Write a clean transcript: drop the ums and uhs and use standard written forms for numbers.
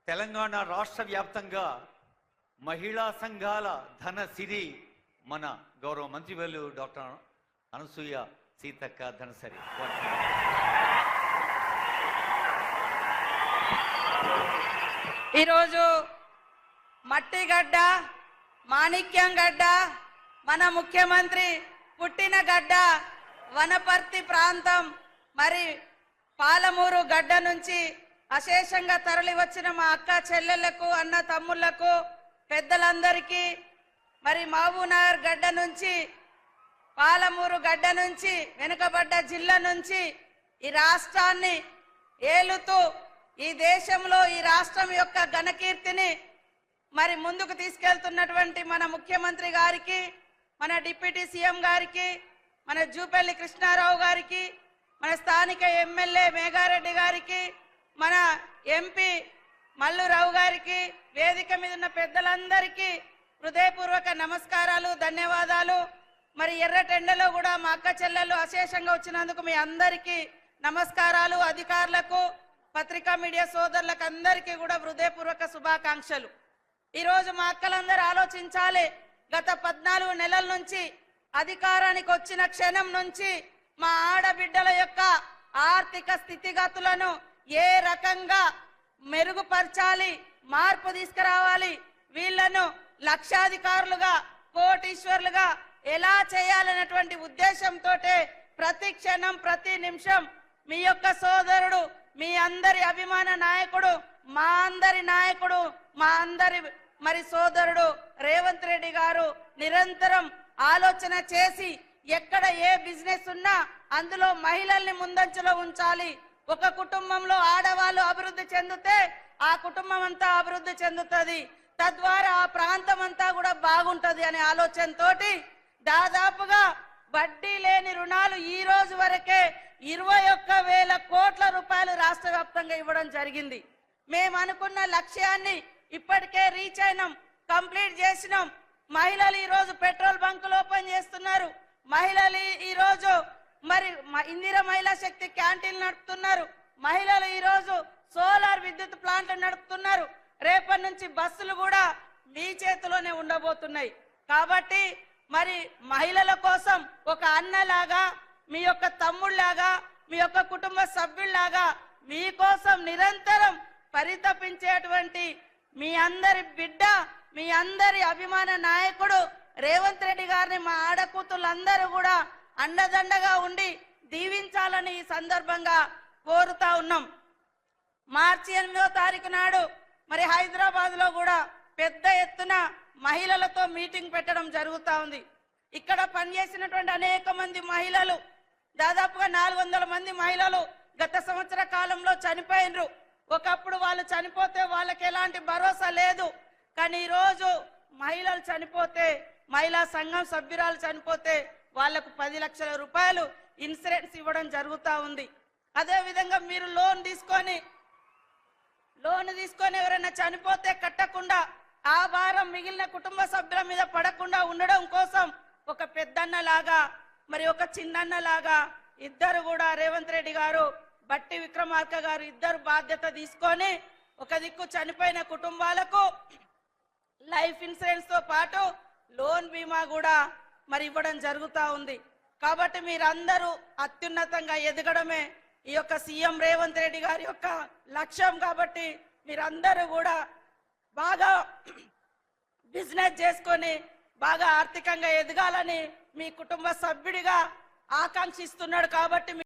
తెలంగాణ రాష్ట్ర వ్యాప్తంగా మహిళా సంఘాల ధన సిరి మన గౌరవ మంత్రివర్యులు డాక్టర్ అనసూయ సీతక్క ధనసరి. ఈరోజు మట్టిగడ్డ మాణిక్యం గడ్డ మన ముఖ్యమంత్రి పుట్టిన గడ్డ వనపర్తి ప్రాంతం మరి పాలమూరు గడ్డ నుంచి అశేషంగా తరలి వచ్చిన మా అక్క చెల్లెళ్లకు అన్న తమ్ముళ్లకు పెద్దలందరికీ మరి మహబూబ్నగర్ గడ్డ నుంచి పాలమూరు గడ్డ నుంచి వెనుకబడ్డ జిల్లా నుంచి ఈ రాష్ట్రాన్ని ఏలుతూ ఈ దేశంలో ఈ రాష్ట్రం యొక్క ఘనకీర్తిని మరి ముందుకు తీసుకెళ్తున్నటువంటి మన ముఖ్యమంత్రి గారికి, మన డిప్యూటీ సీఎం గారికి, మన జూపల్లి కృష్ణారావు గారికి, మన స్థానిక ఎమ్మెల్యే మేఘారెడ్డి గారికి, మన ఎంపీ మల్లురావు గారికి, వేదిక మీద ఉన్న పెద్దలందరికీ హృదయపూర్వక నమస్కారాలు, ధన్యవాదాలు. మరి ఎర్రటెండలో కూడా మా అక్క చెల్లెళ్ళు అశేషంగా వచ్చినందుకు మీ అందరికీ నమస్కారాలు. అధికారులకు, పత్రికా మీడియా సోదరులకు అందరికీ కూడా హృదయపూర్వక శుభాకాంక్షలు. ఈరోజు మా అక్కలందరూ ఆలోచించాలి, గత 14 నెలల నుంచి అధికారానికి వచ్చిన క్షణం నుంచి మా ఆడబిడ్డల యొక్క ఆర్థిక స్థితిగతులను ఏ రకంగా మెరుగుపరచాలి, మార్పు తీసుకురావాలి, వీళ్లను లక్షాధికారులుగా కోటీశ్వర్లుగా ఎలా చేయాలనేటువంటి ఉద్దేశంతో ప్రతి క్షణం ప్రతి నిమిషం మీ యొక్క సోదరుడు, మీ అందరి అభిమాన నాయకుడు, మా అందరి నాయకుడు, మా అందరి మరి సోదరుడు రేవంత్ రెడ్డి గారు నిరంతరం ఆలోచన చేసి ఎక్కడ ఏ బిజినెస్ ఉన్నా అందులో మహిళల్ని ముందంజలో ఉంచాలి. ఒక కుటుంబంలో ఆడవాళ్ళు అభివృద్ధి చెందితే ఆ కుటుంబం అంతా అభివృద్ధి చెందుతుంది, తద్వారా ఆ ప్రాంతం అంతా కూడా బాగుంటది అనే ఆలోచనతోటి దాదాపుగా వడ్డీ లేని రుణాలు ఈ రోజు వరకే 21,000 కోట్ల రూపాయలు రాష్ట్ర వ్యాప్తంగా ఇవ్వడం జరిగింది. మేము అనుకున్న లక్ష్యాన్ని ఇప్పటికే రీచ్ అయినాం, కంప్లీట్ చేసినాం. మహిళలు ఈ రోజు పెట్రోల్ బంకులు ఓపెన్ చేస్తున్నారు, మహిళలు ఈ రోజు మరి ఇందిరా మహిళా శక్తి క్యాంటీన్లు నడుపుతున్నారు, మహిళలు ఈ రోజు సోలార్ విద్యుత్ ప్లాంట్లు నడుపుతున్నారు. రేపటి నుంచి బస్సులు కూడా మీ చేతిలోనే ఉండబోతున్నాయి. కాబట్టి మరి మహిళల కోసం ఒక అన్నలాగా, మీ యొక్క తమ్ముళ్లాగా, మీ యొక్క కుటుంబ సభ్యుల్లాగా మీకోసం నిరంతరం పరితపించేటువంటి మీ అందరి బిడ్డ, మీ అందరి అభిమాన నాయకుడు రేవంత్ రెడ్డి గారిని మా ఆడకూతులందరూ కూడా అండదండగా ఉండి దీవించాలని ఈ సందర్భంగా కోరుతా ఉన్నాం. మార్చి 8వ తారీఖు నాడు మరి హైదరాబాద్ లో కూడా పెద్ద ఎత్తున మహిళలతో మీటింగ్ పెట్టడం జరుగుతూ ఉంది. ఇక్కడ పనిచేసినటువంటి అనేక మంది మహిళలు, దాదాపుగా 400 మంది మహిళలు గత సంవత్సర కాలంలో చనిపోయినరు. ఒకప్పుడు వాళ్ళు చనిపోతే వాళ్ళకి ఎలాంటి భరోసా లేదు, కానీ ఈరోజు మహిళలు చనిపోతే, మహిళా సంఘం సభ్యురాలు చనిపోతే వాళ్లకు 10 లక్షల రూపాయలు ఇన్సూరెన్స్ ఇవ్వడం జరుగుతూ ఉంది. అదేవిధంగా మీరు లోన్ తీసుకొని ఎవరైనా చనిపోతే కట్టకుండా ఆ భారం మిగిలిన కుటుంబ సభ్యుల మీద పడకుండా ఉండడం కోసం ఒక పెద్దన్నలాగా మరి ఒక చిన్నన్నలాగా ఇద్దరు కూడా రేవంత్ రెడ్డి గారు, బట్టి విక్రమార్క గారు ఇద్దరు బాధ్యత తీసుకొని ఒక దిక్కు చనిపోయిన కుటుంబాలకు లైఫ్ ఇన్సూరెన్స్ తో పాటు లోన్ బీమా కూడా మరి ఇవ్వడం జరుగుతూ ఉంది. కాబట్టి మీరందరూ అత్యున్నతంగా ఎదగడమే ఈ యొక్క సీఎం రేవంత్ రెడ్డి గారి యొక్క లక్ష్యం. కాబట్టి మీరందరూ కూడా బాగా బిజినెస్ చేసుకొని బాగా ఆర్థికంగా ఎదగాలని మీ కుటుంబ సభ్యుడిగా ఆకాంక్షిస్తున్నాడు. కాబట్టి